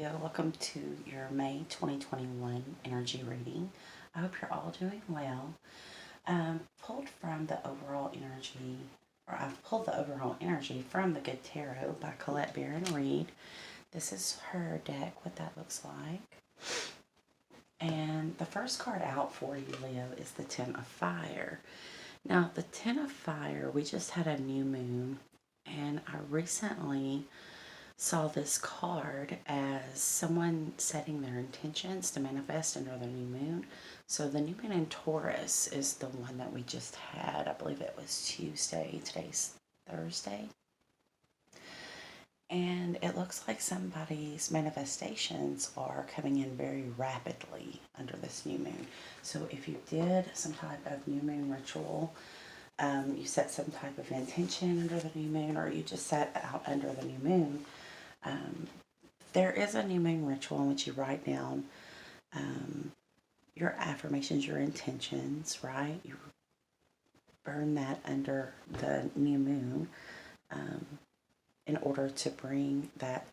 Leo, welcome to your May 2021 energy reading. I hope you're all doing well. Pulled from the overall energy, or I've pulled the overall energy from the Good Tarot by Colette Baron Reed. This is her deck, what that looks like. And the first card out for you, Leo, is the Ten of Fire. Now, the Ten of Fire, we just had a new moon, and I recently saw this card as someone setting their intentions to manifest under the new moon. So the new moon in Taurus is the one that we just had. I believe it was Tuesday. Today's Thursday. And it looks like somebody's manifestations are coming in very rapidly under this new moon. So if you did some type of new moon ritual, you set some type of intention under the new moon, or you just set out under the new moon, there is a new moon ritual in which you write down your affirmations, your intentions, right? You burn that under the new moon in order to bring that,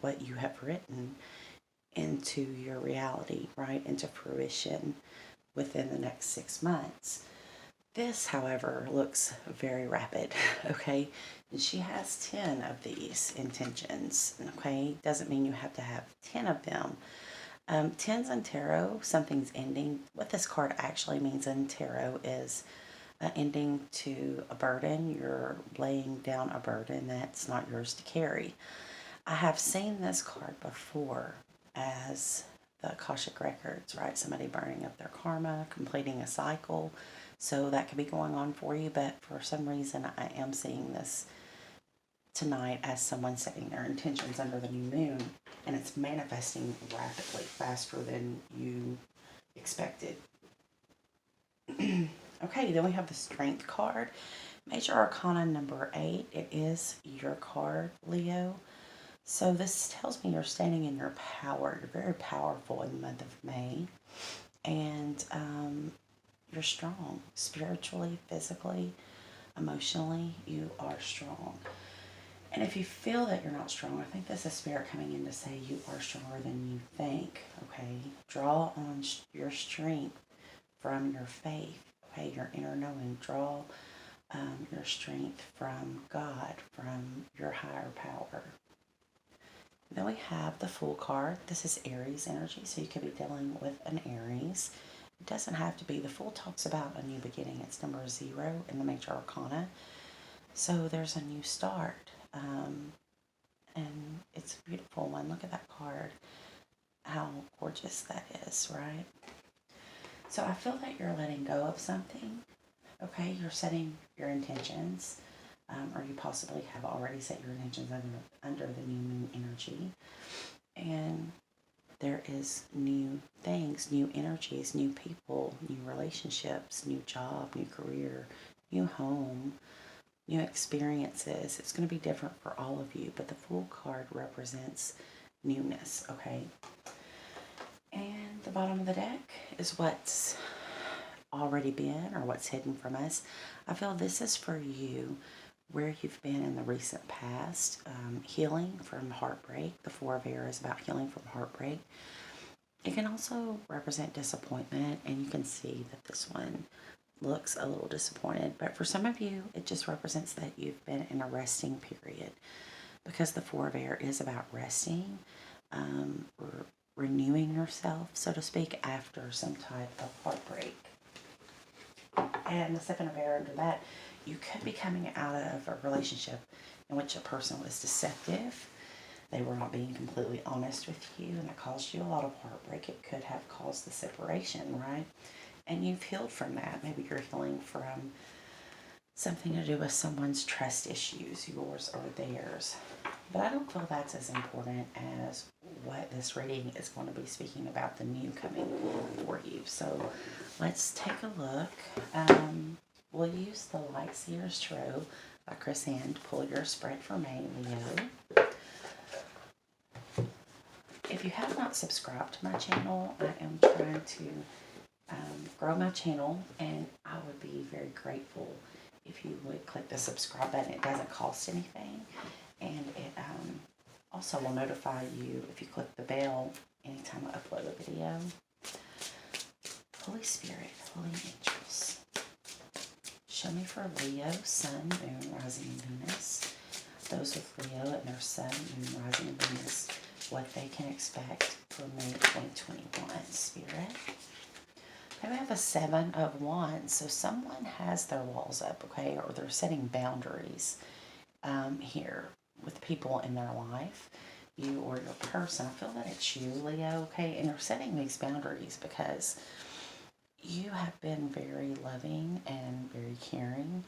what you have written, into your reality, right? Into fruition within the next 6 months. This, however, looks very rapid, okay? And she has 10 of these intentions, okay? Doesn't mean you have to have 10 of them. 10s in tarot, something's ending. What this card actually means in tarot is an ending to a burden. You're laying down a burden that's not yours to carry. I have seen this card before as the Akashic Records, right? Somebody burning up their karma, completing a cycle. So that could be going on for you, but for some reason I am seeing this tonight as someone setting their intentions under the new moon, and it's manifesting rapidly, faster than you expected. Okay, then we have the Strength card. Major Arcana number 8. It is your card, Leo. So this tells me you're standing in your power. You're very powerful in the month of May. And you're strong. Spiritually, physically, emotionally, you are strong. And if you feel that you're not strong, I think this is Spirit coming in to say you are stronger than you think, okay? Draw on your strength from your faith, okay? Your inner knowing. Draw your strength from God, from your higher power. Then we have the Fool card. This is Aries energy, so you could be dealing with an Aries. It doesn't have to be. The Fool talks about a new beginning. It's number 0 in the Major Arcana. So there's a new start. And it's a beautiful one. Look at that card. How gorgeous that is, right? So I feel that you're letting go of something. Okay, you're setting your intentions. Or you possibly have already set your intentions under the new moon energy. And there is new things, new energies, new people, new relationships, new job, new career, new home, new experiences. It's going to be different for all of you, but the Fool card represents newness, okay? And the bottom of the deck is what's already been or what's hidden from us. I feel this is for you where you've been in the recent past, healing from heartbreak. The Four of Air is about healing from heartbreak. It can also represent disappointment, and you can see that this one looks a little disappointed. But for some of you, it just represents that you've been in a resting period, because the Four of Air is about resting, renewing yourself, so to speak, after some type of heartbreak. And the Seven of Air under that, you could be coming out of a relationship in which a person was deceptive. They were not being completely honest with you, and it caused you a lot of heartbreak. It could have caused the separation, right? And you've healed from that. Maybe you're healing from something to do with someone's trust issues, yours or theirs. But I don't feel that's as important as what this reading is going to be speaking about, the new coming for you. So let's take a look. We'll use the Light Seers Tarot by Chris Ann to pull your spread for May, Leo. If you have not subscribed to my channel, I am trying to grow my channel, and I would be very grateful if you would click the subscribe button. It doesn't cost anything, and it also will notify you if you click the bell anytime I upload a video. Holy Spirit, holy angels, show me for Leo, Sun, Moon, Rising, and Venus. Those with Leo and their Sun, Moon, Rising, and Venus, what they can expect for May 2021. Spirit. Okay, we have a 7 of Wands. So someone has their walls up, okay, or they're setting boundaries here with people in their life, you or your person. I feel that it's you, Leo, okay, and you're setting these boundaries because you have been very loving and very caring,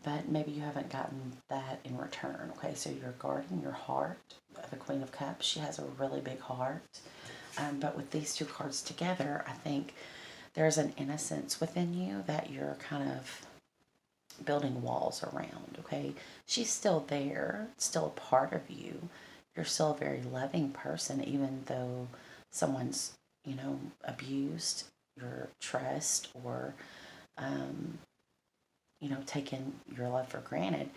but maybe you haven't gotten that in return, okay? So you're guarding your heart. The Queen of Cups, she has a really big heart, but with these two cards together, I think there's an innocence within you that you're kind of building walls around, okay? She's still there, still a part of you. You're still a very loving person, even though someone's, abused your trust or, taken your love for granted.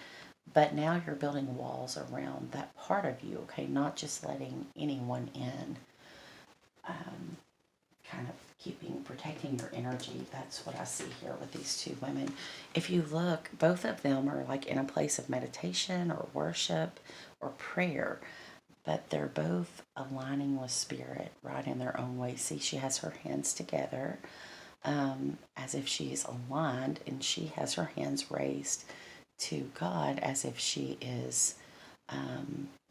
But now you're building walls around that part of you, okay? Not just letting anyone in. Kind of protecting your energy. That's what I see here with these two women. If you look, both of them are like in a place of meditation or worship or prayer, but they're both aligning with spirit, right, in their own way. See, she has her hands together as if she's aligned, and she has her hands raised to God as if she is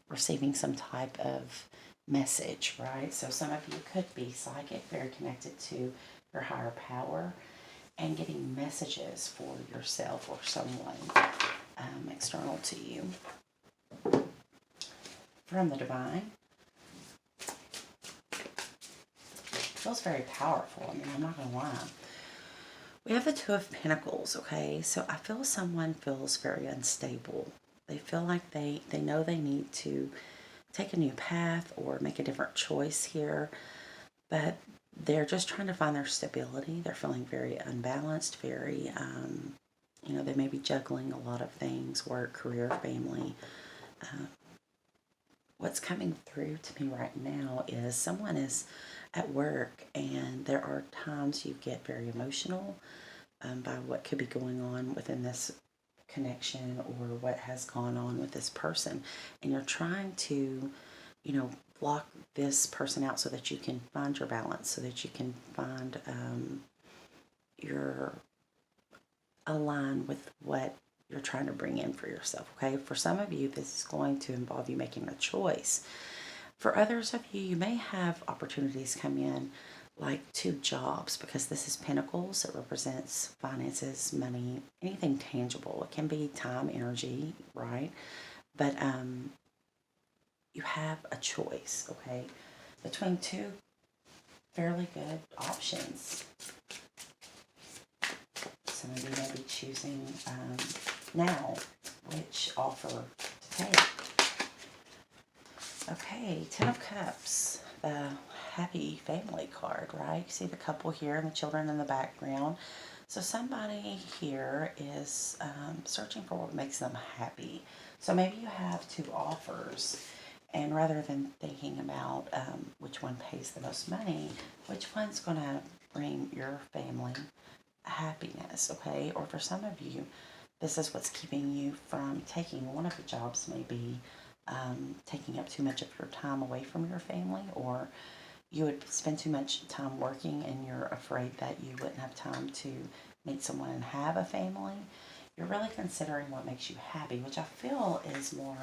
receiving some type of message, right? So some of you could be psychic, very connected to your higher power, and getting messages for yourself or someone external to you from the divine. Feels very powerful. I mean, I'm not going to lie. We have the Two of Pentacles, okay? So I feel someone feels very unstable. They feel like they know they need to take a new path or make a different choice here, but they're just trying to find their stability. They're feeling very unbalanced, very, they may be juggling a lot of things, work, career, family. What's coming through to me right now is someone is at work, and there are times you get very emotional by what could be going on within this connection or what has gone on with this person, and you're trying to block this person out so that you can find your balance, so that you can find your align with what you're trying to bring in for yourself, okay? For some of you, this is going to involve you making a choice. For others of you, you may have opportunities come in like 2 jobs, because this is Pentacles. It represents finances, money, anything tangible. It can be time, energy, right? But you have a choice, okay, between 2 fairly good options. Some of you may be choosing now which offer to take. Okay, 10 of Cups, the happy family card, right? You see the couple here and the children in the background. So somebody here is searching for what makes them happy. So maybe you have 2 offers, and rather than thinking about which one pays the most money, which one's going to bring your family happiness, okay? Or for some of you, this is what's keeping you from taking one of the jobs, maybe taking up too much of your time away from your family, or you would spend too much time working and you're afraid that you wouldn't have time to meet someone and have a family. You're really considering what makes you happy, which I feel is more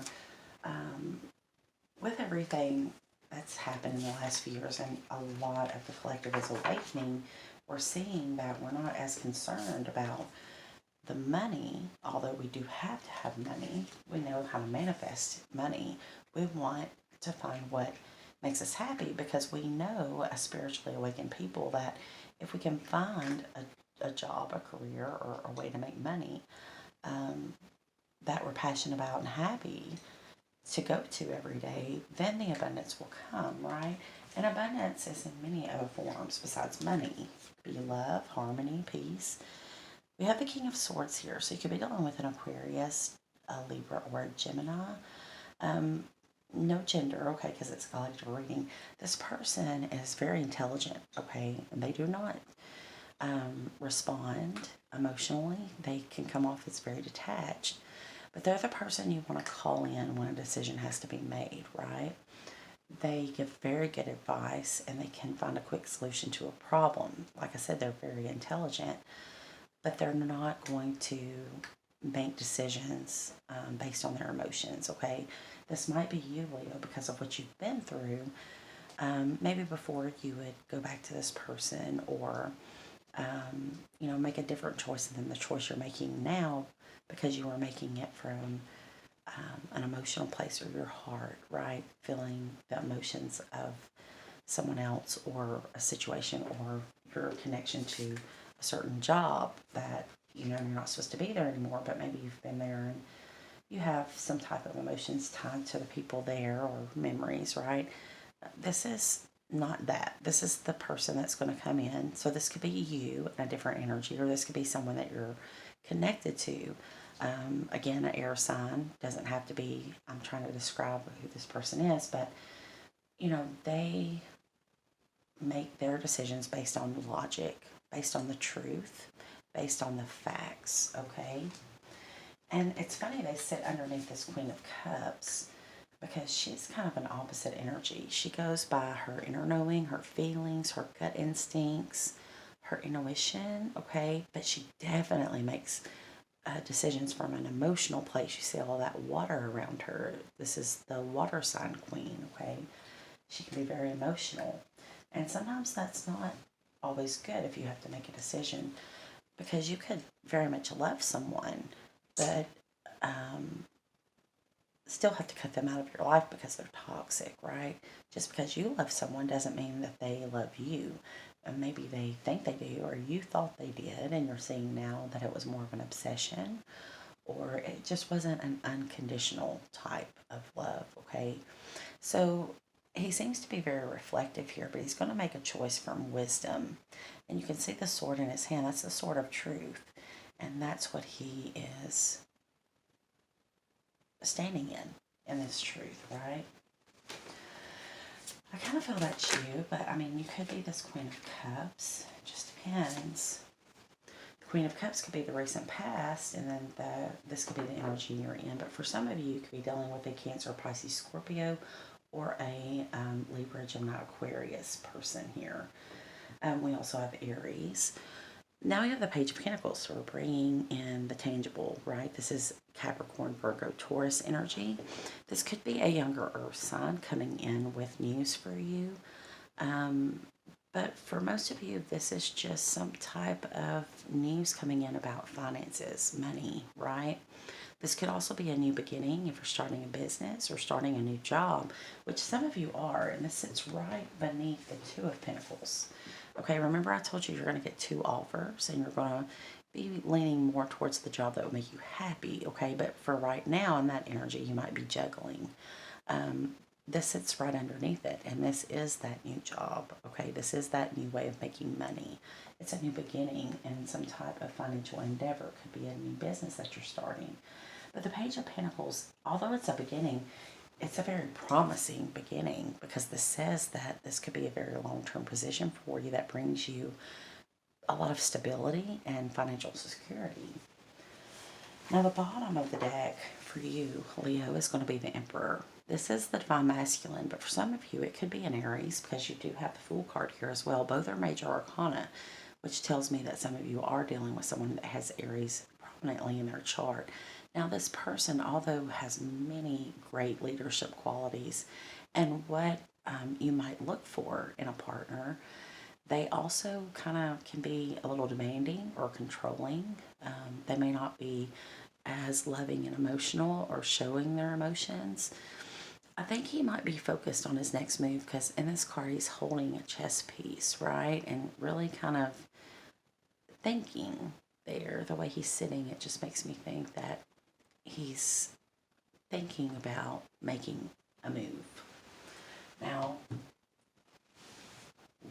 with everything that's happened in the last few years, and a lot of the collective is awakening. We're seeing that we're not as concerned about the money, although we do have to have money. We know how to manifest money. We want to find what makes us happy, because we know as spiritually awakened people that if we can find a job, a career, or a way to make money that we're passionate about and happy to go to every day, then the abundance will come, right? And abundance is in many other forms besides money. It could be love, harmony, peace. We have the King of Swords here, so you could be dealing with an Aquarius, a Libra, or a Gemini. no gender, okay, because it's collective reading. This person is very intelligent, okay, and they do not respond emotionally. They can come off as very detached, but they're the person you want to call in when a decision has to be made, right? They give very good advice and they can find a quick solution to a problem. Like I said, they're very intelligent, but they're not going to make decisions based on their emotions, okay? This might be you, Leo, because of what you've been through. Maybe before you would go back to this person or, make a different choice than the choice you're making now because you were making it from an emotional place or your heart, right? Feeling the emotions of someone else or a situation or your connection to a certain job that you're not supposed to be there anymore, but maybe you've been there and you have some type of emotions tied to the people there or memories, right? This is not that. This is the person that's going to come in. So this could be you in a different energy, or this could be someone that you're connected to. Again, an air sign doesn't have to be, I'm trying to describe who this person is, but they make their decisions based on logic, based on the truth, based on the facts, okay? And it's funny they sit underneath this Queen of Cups because she's kind of an opposite energy. She goes by her inner knowing, her feelings, her gut instincts, her intuition, okay? But she definitely makes decisions from an emotional place. You see all that water around her. This is the water sign queen, okay? She can be very emotional. And sometimes that's not always good if you have to make a decision because you could very much love someone, but still have to cut them out of your life because they're toxic, right? Just because you love someone doesn't mean that they love you. And maybe they think they do, or you thought they did, and you're seeing now that it was more of an obsession, or it just wasn't an unconditional type of love, okay? So he seems to be very reflective here, but he's going to make a choice from wisdom. And you can see the sword in his hand. That's the sword of truth. And that's what he is standing in this truth, right? I kind of feel that's you, but I mean, you could be this Queen of Cups. It just depends. The Queen of Cups could be the recent past, and then this could be the energy you're in. But for some of you, you could be dealing with a Cancer, Pisces, Scorpio, or a Libra, Gemini, Aquarius person here. We also have Aries. Now we have the Page of Pentacles, so we're bringing in the tangible, right? This is Capricorn, Virgo, Taurus energy. This could be a younger earth sign coming in with news for you. But for most of you, this is just some type of news coming in about finances, money, right? This could also be a new beginning if you're starting a business or starting a new job, which some of you are, and this sits right beneath the Two of Pentacles. Okay, remember I told you you're going to get two offers and you're going to be leaning more towards the job that will make you happy, okay? But for right now in that energy, you might be juggling. This sits right underneath it, and this is that new job, okay? This is that new way of making money. It's a new beginning in some type of financial endeavor. It could be a new business that you're starting. But the Page of Pentacles, although it's a beginning, it's a very promising beginning because this says that this could be a very long-term position for you that brings you a lot of stability and financial security. Now the bottom of the deck for you, Leo, is going to be the Emperor. This is the Divine Masculine, but for some of you it could be an Aries because you do have the Fool card here as well. Both are major arcana, which tells me that some of you are dealing with someone that has Aries prominently in their chart. Now, this person, although has many great leadership qualities and what you might look for in a partner, they also kind of can be a little demanding or controlling. They may not be as loving and emotional or showing their emotions. I think he might be focused on his next move because in this card he's holding a chess piece, right? And really kind of thinking there. The way he's sitting, it just makes me think that he's thinking about making a move. Now,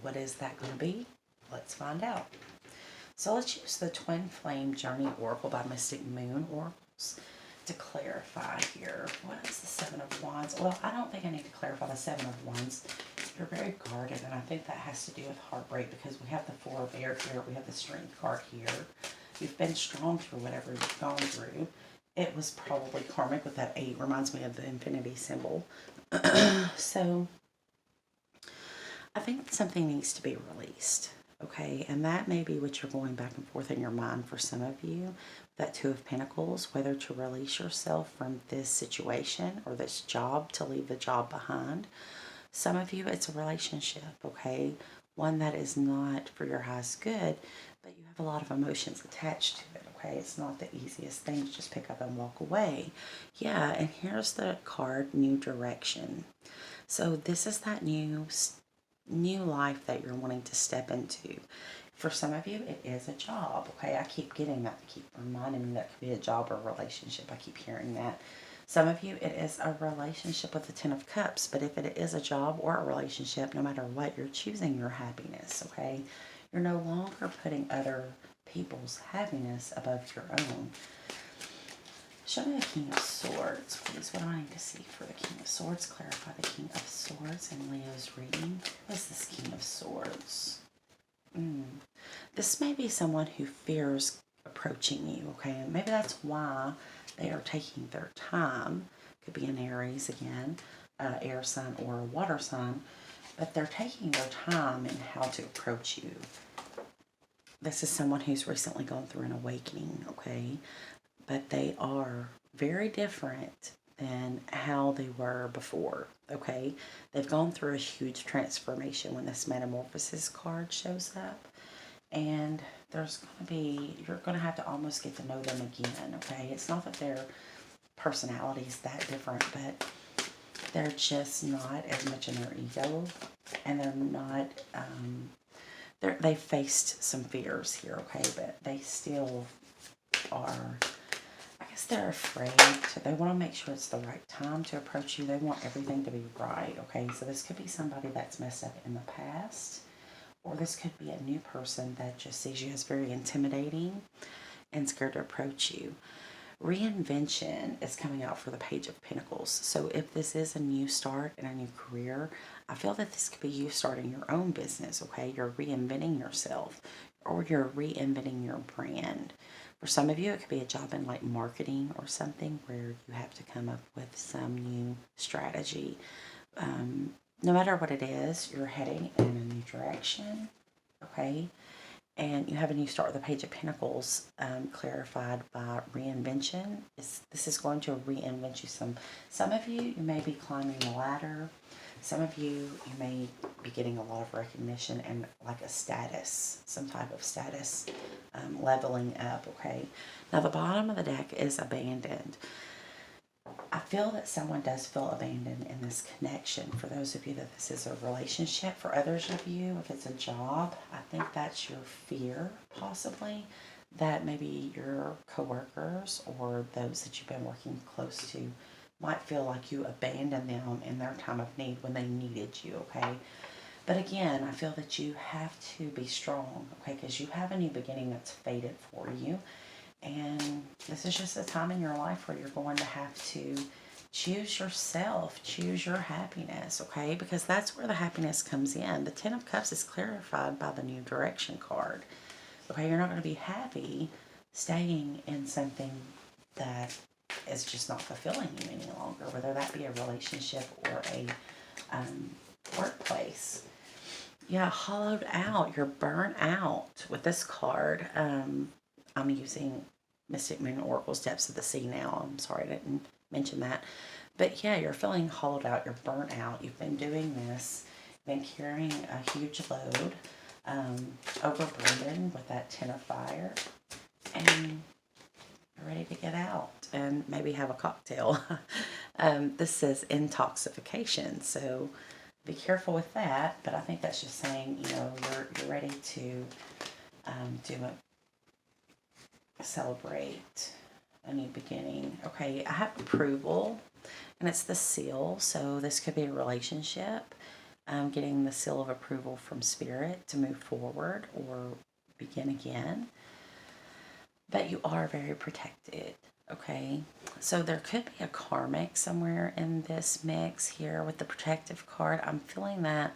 what is that going to be? Let's find out. So let's use the Twin Flame Journey Oracle by Mystic Moon Oracles. to clarify here. What is the Seven of Wands? Well, I don't think I need to clarify the Seven of Wands. You're very guarded, and I think that has to do with heartbreak because we have the Four of Air here. We have the Strength card here. You've been strong through whatever you've gone through. It was probably karmic with that 8. Reminds me of the infinity symbol. So I think something needs to be released. Okay, and that may be what you're going back and forth in your mind for some of you. That Two of Pentacles, whether to release yourself from this situation or this job, to leave the job behind. Some of you, it's a relationship, okay? One that is not for your highest good, but you have a lot of emotions attached to it, okay? It's not the easiest thing to just pick up and walk away. Yeah, and here's the card, New Direction. So this is that new life that you're wanting to step into. For some of you, it is a job, okay? I keep getting that. They keep reminding me that could be a job or a relationship. I keep hearing that. Some of you, it is a relationship with the Ten of Cups. But if it is a job or a relationship, no matter what, you're choosing your happiness, okay? You're no longer putting other people's happiness above your own. Show me the King of Swords, please. What do I need to see for the King of Swords? Clarify the King of Swords in Leo's reading. What is this King of Swords? This may be someone who fears approaching you, okay? And maybe that's why they are taking their time. Could be an Aries again, air sign or a water sign. But they're taking their time in how to approach you. This is someone who's recently gone through an awakening, okay? But they are very different than how they were before, okay? They've gone through a huge transformation when this Metamorphosis card shows up. And there's going to be, you're going to have to almost get to know them again, okay? It's not that their personality is that different, but they're just not as much in their ego. And they're not, they faced some fears here, okay? But they still are, I guess they're afraid. They want to make sure it's the right time to approach you. They want everything to be right, okay? So this could be somebody that's messed up in the past. Or this could be a new person that just sees you as very intimidating and scared to approach you. Reinvention is coming out for the Page of Pentacles. So if this is a new start and a new career, I feel that this could be you starting your own business, okay? You're reinventing yourself or you're reinventing your brand. For some of you, it could be a job in like marketing or something where you have to come up with some new strategy. No matter what it is, you're heading in a new direction, okay? And you have a new start with the Page of Pentacles, clarified by reinvention. This is going to reinvent you. Some of you may be climbing the ladder. Some of you may be getting a lot of recognition and like a status, some type of status, leveling up, okay? Now the bottom of the deck is abandoned. I feel that someone does feel abandoned in this connection. For those of you that this is a relationship, for others of you, if it's a job, I think that's your fear, possibly, that maybe your coworkers or those that you've been working close to might feel like you abandoned them in their time of need when they needed you, okay? But again, I feel that you have to be strong, okay? Because you have a new beginning that's fated for you. And this is just a time in your life where you're going to have to choose yourself, choose your happiness, okay? Because that's where the happiness comes in. The Ten of Cups is clarified by the New Direction card. Okay, you're not going to be happy staying in something that is just not fulfilling you any longer, whether that be a relationship or a workplace. Yeah, hollowed out. You're burnt out with this card. I'm using Mystic Moon Oracle's Depths of the Sea now. I'm sorry I didn't mention that. But yeah, you're feeling hollowed out. You're burnt out. You've been doing this. Been carrying a huge load. Overburdened with that Ten of Fire. And you're ready to get out and maybe have a cocktail. This says intoxication. So be careful with that. But I think that's just saying, you're ready to do it. Celebrate a new beginning. Okay, I have approval, and it's the seal. So this could be a relationship. Getting the seal of approval from Spirit to move forward or begin again. But you are very protected. Okay, so there could be a karmic somewhere in this mix here with the protective card. I'm feeling that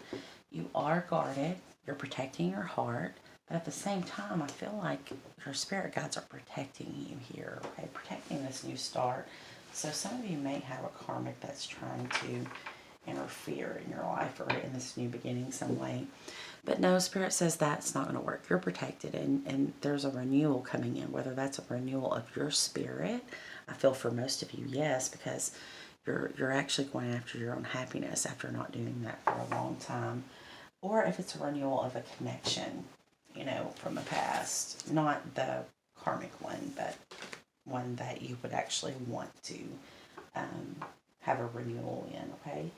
you are guarded, you're protecting your heart, but at the same time, I feel like your spirit guides are protecting you here, okay, protecting this new start. So some of you may have a karmic that's trying to interfere in your life or in this new beginning some way. But no, Spirit says that's not going to work. You're protected, and there's a renewal coming in, whether that's a renewal of your spirit. I feel for most of you, yes, because you're actually going after your own happiness after not doing that for a long time. Or if it's a renewal of a connection, from the past. Not the karmic one, but one that you would actually want to have a renewal in, okay?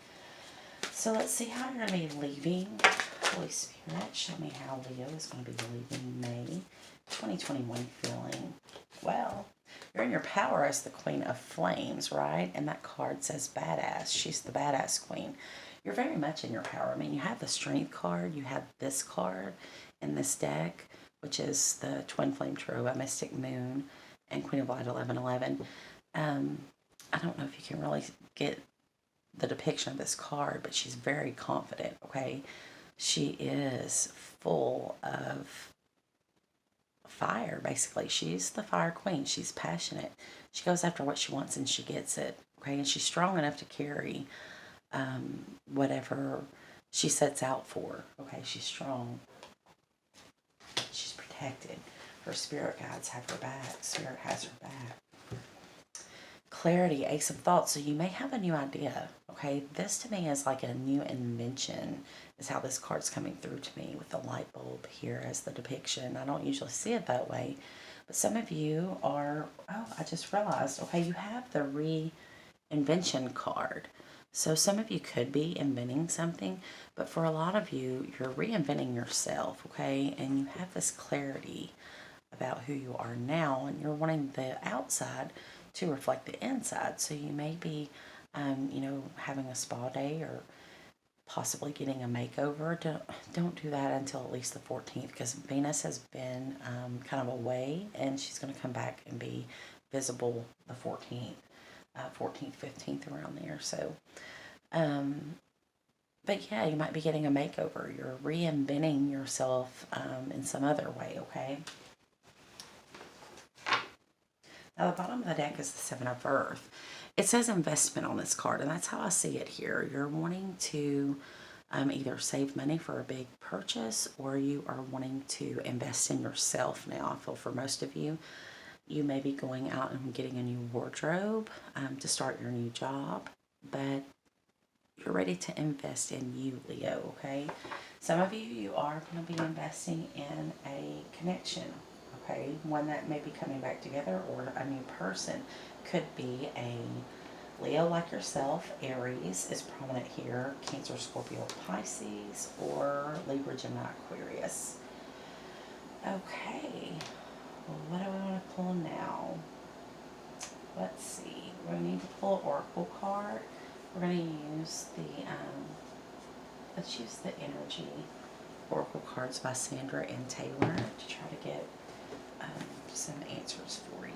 So let's see how you're going to be leaving. Holy Spirit, show me how Leo is going to be leaving May 2021 feeling. Well, you're in your power as the Queen of Flames, right? And that card says badass. She's the badass queen. You're very much in your power. I mean, you have the Strength card. You have this card in this deck, which is the Twin Flame Tarot by Mystic Moon and Queen of Light 1111. I don't know if you can really get the depiction of this card, but she's very confident, okay? She is full of fire, basically. She's the fire queen. She's passionate. She goes after what she wants and she gets it, okay? And she's strong enough to carry whatever she sets out for, okay? She's strong. She's protected. Her spirit guides have her back. Spirit has her back. Clarity, Ace of Thoughts. So you may have a new idea, okay? This to me is like a new invention is how this card's coming through to me with the light bulb here as the depiction. I don't usually see it that way, but some of you are, I just realized, okay, you have the reinvention card. So some of you could be inventing something, but for a lot of you, you're reinventing yourself, okay? And you have this clarity about who you are now, and you're wanting the outside to reflect the inside. So you may be, having a spa day or possibly getting a makeover. Don't do that until at least the 14th, because Venus has been kind of away, and she's going to come back and be visible the 14th, 14th, 15th, around there. So, but yeah, you might be getting a makeover. You're reinventing yourself in some other way, okay? Now, the bottom of the deck is the Seven of Earth. It says investment on this card, and that's how I see it here. You're wanting to either save money for a big purchase, or you are wanting to invest in yourself now. I feel for most of you, you may be going out and getting a new wardrobe to start your new job, but you're ready to invest in you, Leo, okay? Some of you are going to be investing in a connection, okay? One that may be coming back together, or a new person. Could be a Leo like yourself. Aries is prominent here. Cancer, Scorpio, Pisces, or Libra, Gemini, Aquarius. Okay, well, what do we want to pull now? Let's see. We're going to need to pull an oracle card. We're going to use the, let's use the Energy Oracle cards by Sandra and Taylor to try to get some answers for you.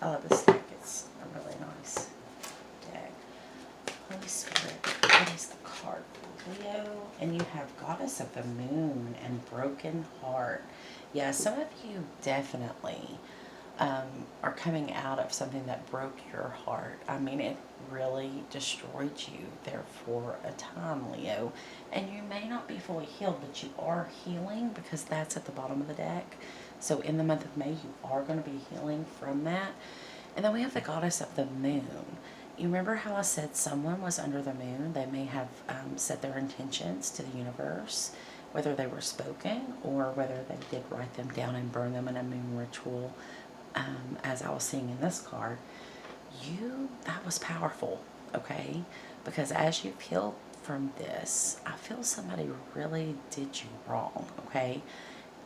I love this deck. It's a really nice deck. Holy Spirit, what is the card for Leo? And you have Goddess of the Moon and Broken Heart. Yeah, some of you definitely are coming out of something that broke your heart. I mean, it really destroyed you there for a time, Leo. And you may not be fully healed, but you are healing, because that's at the bottom of the deck. So in the month of May, you are going to be healing from that. And then we have the Goddess of the Moon. You remember how I said someone was under the moon? They may have said their intentions to the universe, whether they were spoken or whether they did write them down and burn them in a moon ritual. As I was seeing in this card, that was powerful, okay? Because as you've healed from this, I feel somebody really did you wrong, okay?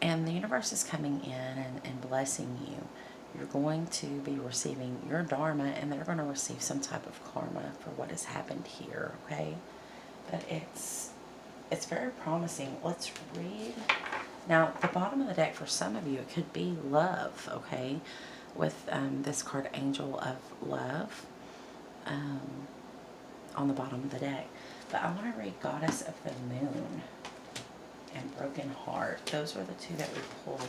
And the universe is coming in and blessing you. You're going to be receiving your dharma, and they're going to receive some type of karma for what has happened here, okay? But it's very promising. Let's read Now, the bottom of the deck for some of you, it could be love, okay? With this card, Angel of Love, on the bottom of the deck. But I want to read Goddess of the Moon and Broken Heart. Those were the two that we pulled.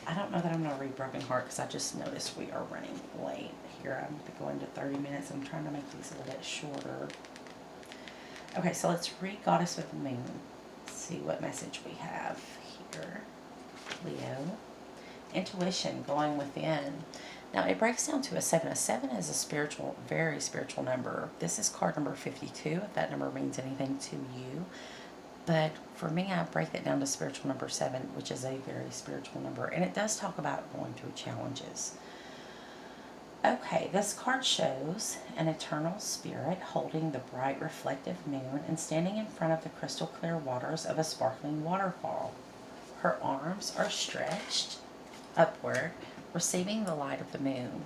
I don't know that I'm going to read Broken Heart because I just noticed we are running late here. I'm going to 30 minutes. I'm trying to make these a little bit shorter. Okay, so let's read Goddess of the Moon. See what message we have here. Leo. Intuition, going within. Now, it breaks down to a 7. A 7 is a spiritual, very spiritual number. This is card number 52, if that number means anything to you. But for me, I break that down to spiritual number 7, which is a very spiritual number. And it does talk about going through challenges. Okay, this card shows an eternal spirit holding the bright reflective moon and standing in front of the crystal clear waters of a sparkling waterfall. Her arms are stretched upward, receiving the light of the moon,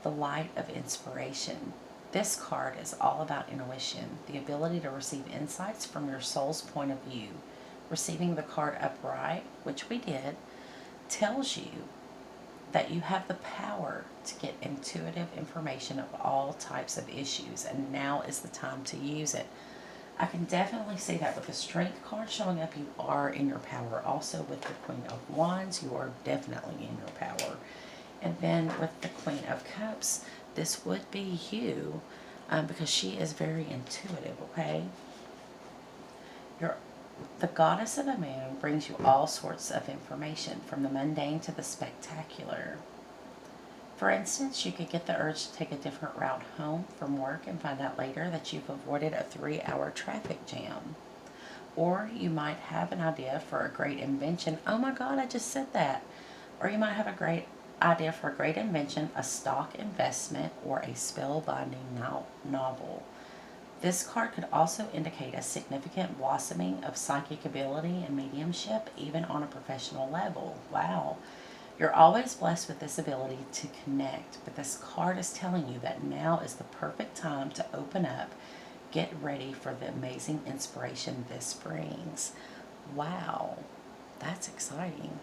the light of inspiration. This card is all about intuition, the ability to receive insights from your soul's point of view. Receiving the card upright, which we did, tells you that you have the power to get intuitive information of all types of issues, and now is the time to use it. I can definitely see that with the Strength card showing up, you are in your power. Also with the Queen of Wands, you are definitely in your power. And then with the Queen of Cups, this would be you, because she is very intuitive, okay? The Goddess of the Moon brings you all sorts of information, from the mundane to the spectacular. For instance, you could get the urge to take a different route home from work and find out later that you've avoided a 3-hour traffic jam. Or you might have an idea for a great invention. Oh my God, I just said that. Or you might have a great idea for a great invention, a stock investment, or a spellbinding novel. This card could also indicate a significant blossoming of psychic ability and mediumship, even on a professional level. Wow. You're always blessed with this ability to connect, but this card is telling you that now is the perfect time to open up. Get ready for the amazing inspiration this brings. Wow, that's exciting.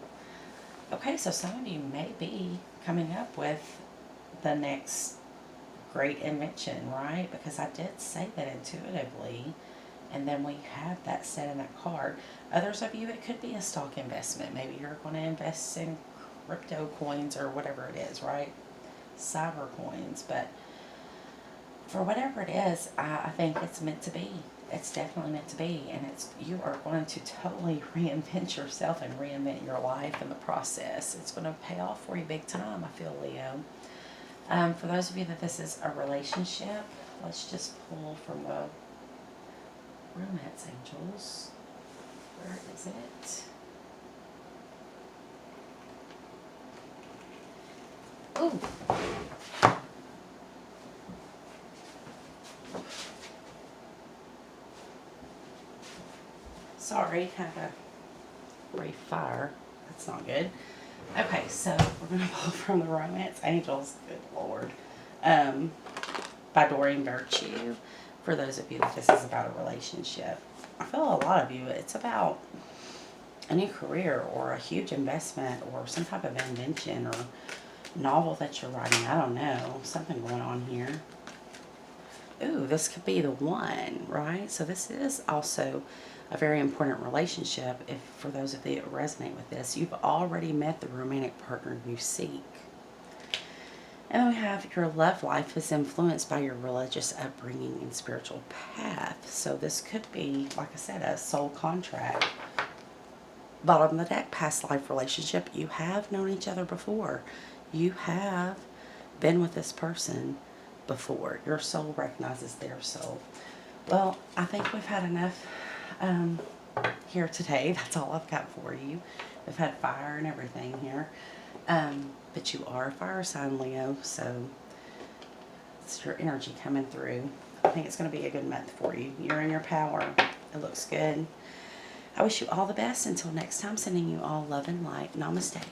Okay, so some of you may be coming up with the next great invention, right? Because I did say that intuitively, and then we have that set in that card. Others of you, it could be a stock investment. Maybe you're going to invest in crypto coins or whatever it is, right? Cyber coins. But for whatever it is, I think it's meant to be. It's definitely meant to be. And you are going to totally reinvent yourself and reinvent your life in the process. It's going to pay off for you big time, I feel, Leo. For those of you that this is a relationship, let's just pull from the Romance Angels. Where is it? Ooh. Sorry, had a brief fire. That's not good. Okay, so we're going to pull from the Romance Angels, good Lord, by Doreen Virtue. For those of you that this is about a relationship, I feel a lot of you, it's about a new career or a huge investment or some type of invention or novel that you're writing. I don't know, something going on here. Ooh, this could be the one, right? So this is also a very important relationship. If for those of you that resonate with this, you've already met the romantic partner you seek. And then we have your love life is influenced by your religious upbringing and spiritual path. So this could be, like I said, a soul contract. Bottom of the deck, past life relationship. You have known each other before. You have been with this person before. Your soul recognizes their soul. Well, I think we've had enough here today. That's all I've got for you. We've had fire and everything here. But you are a fire sign, Leo, so it's your energy coming through. I think it's going to be a good month for you. You're in your power. It looks good. I wish you all the best. Until next time, sending you all love and light. Namaste.